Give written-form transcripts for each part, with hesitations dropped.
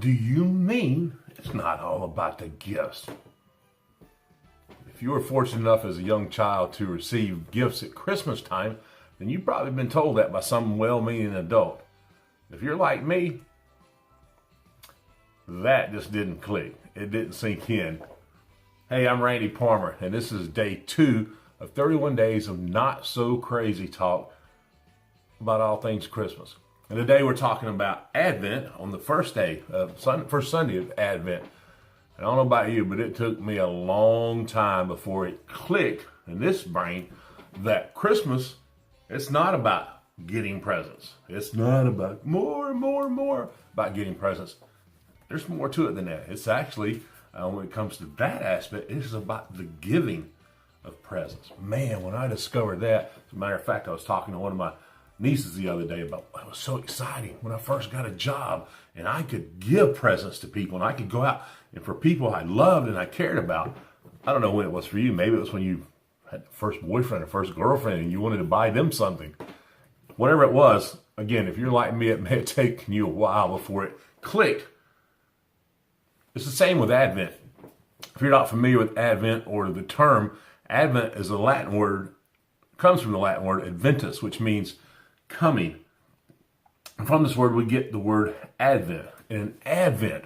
Do you mean it's not all about the gifts? If you were fortunate enough as a young child to receive gifts at Christmas time, then you've probably been told that by some well-meaning adult. If you're like me, that just didn't click. It didn't sink in. Hey, I'm Randy Palmer, and this is day 2 of 31 days of not so crazy talk about all things Christmas. And today we're talking about Advent on the first day, first Sunday of Advent. And I don't know about you, but it took me a long time before it clicked in this brain that Christmas, it's not about getting presents. It's not about more about getting presents. There's more to it than that. It's actually, when it comes to that aspect, it is about the giving of presents. Man, when I discovered that, as a matter of fact, I was talking to one of my nieces the other day about, it was so exciting when I first got a job and I could give presents to people and I could go out and for people I loved and I cared about. I don't know when it was for you. Maybe it was when you had the first boyfriend or first girlfriend and you wanted to buy them something. Whatever it was, again, if you're like me, it may have taken you a while before it clicked. It's the same with Advent. If you're not familiar with Advent or the term, Advent is a Latin word, comes from the Latin word adventus, which means coming. And from this word we get the word Advent. And Advent,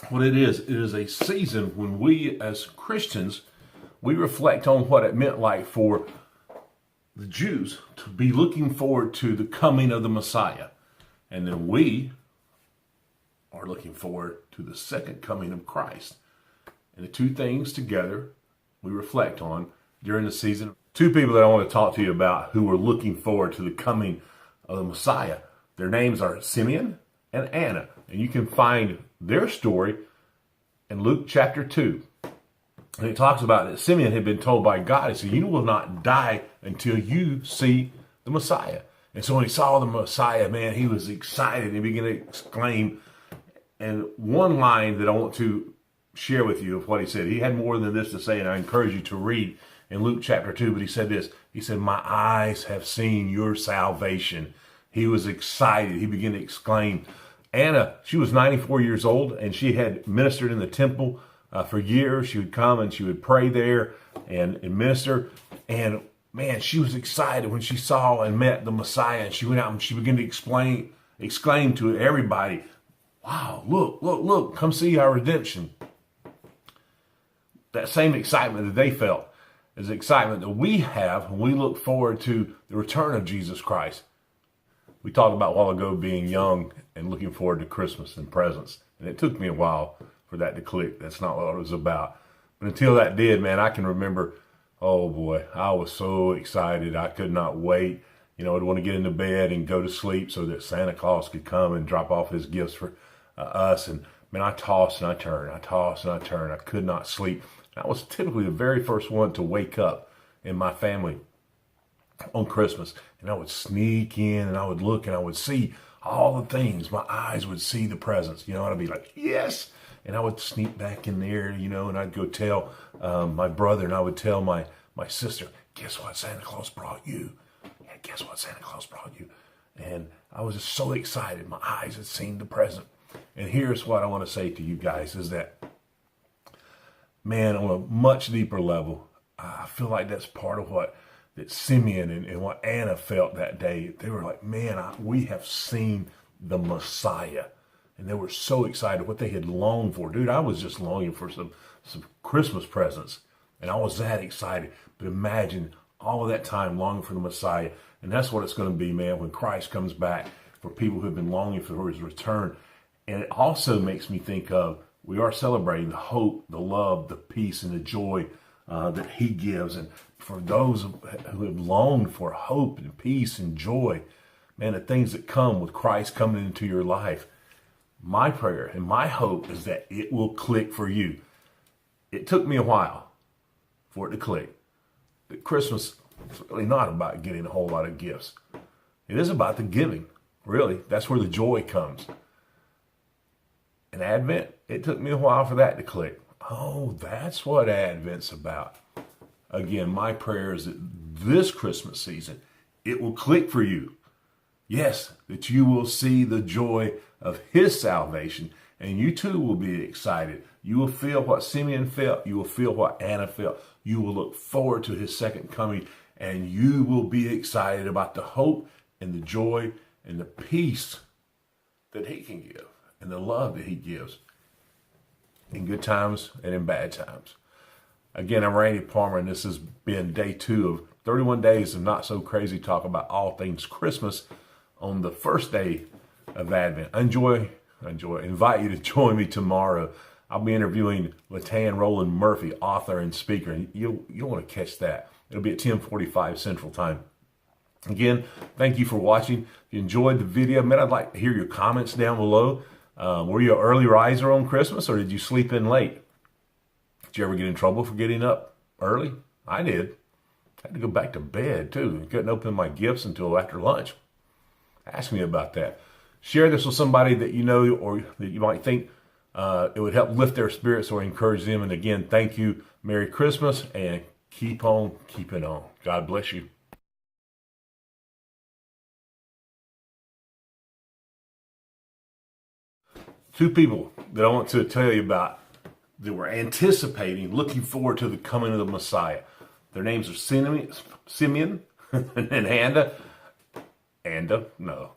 what it is a season when we as Christians, we reflect on what it meant like for the Jews to be looking forward to the coming of the Messiah. And then we are looking forward to the second coming of Christ. And the two things together we reflect on during the season. Two people that I want to talk to you about who are looking forward to the coming of the Messiah. Their names are Simeon and Anna. And you can find their story in Luke chapter 2. And it talks about that Simeon had been told by God, he said, you will not die until you see the Messiah. And so when he saw the Messiah, man, he was excited. He began to exclaim. And one line that I want to share with you of what he said, he had more than this to say, and I encourage you to read in Luke chapter 2, but he said this, he said, my eyes have seen your salvation. He was excited. He began to exclaim. Anna, she was 94 years old, and she had ministered in the temple for years. She would come and she would pray there and minister. And man, she was excited when she saw and met the Messiah. And she went out and she began to exclaim to everybody, wow, look, come see our redemption. That same excitement that they felt is the excitement that we have when we look forward to the return of Jesus Christ. We talked about a while ago being young and looking forward to Christmas and presents. And it took me a while for that to click. That's not what it was about. But until that did, man, I can remember, oh boy, I was so excited. I could not wait. You know, I'd want to get into bed and go to sleep so that Santa Claus could come and drop off his gifts for us. And man, I tossed and I turned. I could not sleep. I was typically the very first one to wake up in my family on Christmas. And I would sneak in and I would look and I would see all the things. My eyes would see the presents, you know, and I'd be like, yes. And I would sneak back in there, you know, and I'd go tell my brother and I would tell my sister, guess what Santa Claus brought you? Yeah, guess what Santa Claus brought you? And I was just so excited. My eyes had seen the present. And here's what I want to say to you guys is that, man, on a much deeper level, I feel like that's part of what that Simeon and what Anna felt that day. They were like, man, we have seen the Messiah. And they were so excited what they had longed for. Dude, I was just longing for some Christmas presents. And I was that excited. But imagine all of that time longing for the Messiah. And that's what it's going to be, man, when Christ comes back for people who have been longing for his return. And it also makes me think of, we are celebrating the hope, the love, the peace, and the joy that he gives. And for those who have longed for hope and peace and joy, man, the things that come with Christ coming into your life, my prayer and my hope is that it will click for you. It took me a while for it to click. That Christmas is really not about getting a whole lot of gifts. It is about the giving, really. That's where the joy comes. And Advent, it took me a while for that to click. Oh, that's what Advent's about. Again, my prayer is that this Christmas season, it will click for you. Yes, that you will see the joy of his salvation And you too will be excited. You will feel what Simeon felt. You will feel what Anna felt. You will look forward to his second coming, and you will be excited about the hope and the joy and the peace that he can give and the love that he gives in good times and in bad times. Again, I'm Randy Palmer, and this has been day 2 of 31 days of not so crazy talk about all things Christmas on the first day of Advent. Enjoy. Invite you to join me tomorrow. I'll be interviewing Latan Roland Murphy, author and speaker, and you'll want to catch that. It'll be at 10:45 Central Time. Again, thank you for watching. If you enjoyed the video, man, I'd like to hear your comments down below. Were you an early riser on Christmas, or did you sleep in late? Did you ever get in trouble for getting up early? I did. I had to go back to bed, too. Couldn't open my gifts until after lunch. Ask me about that. Share this with somebody that you know or that you might think it would help lift their spirits or encourage them. And again, thank you. Merry Christmas, and keep on keeping on. God bless you. Two people that I want to tell you about that were anticipating, looking forward to the coming of the Messiah. Their names are Simeon and Anna. No.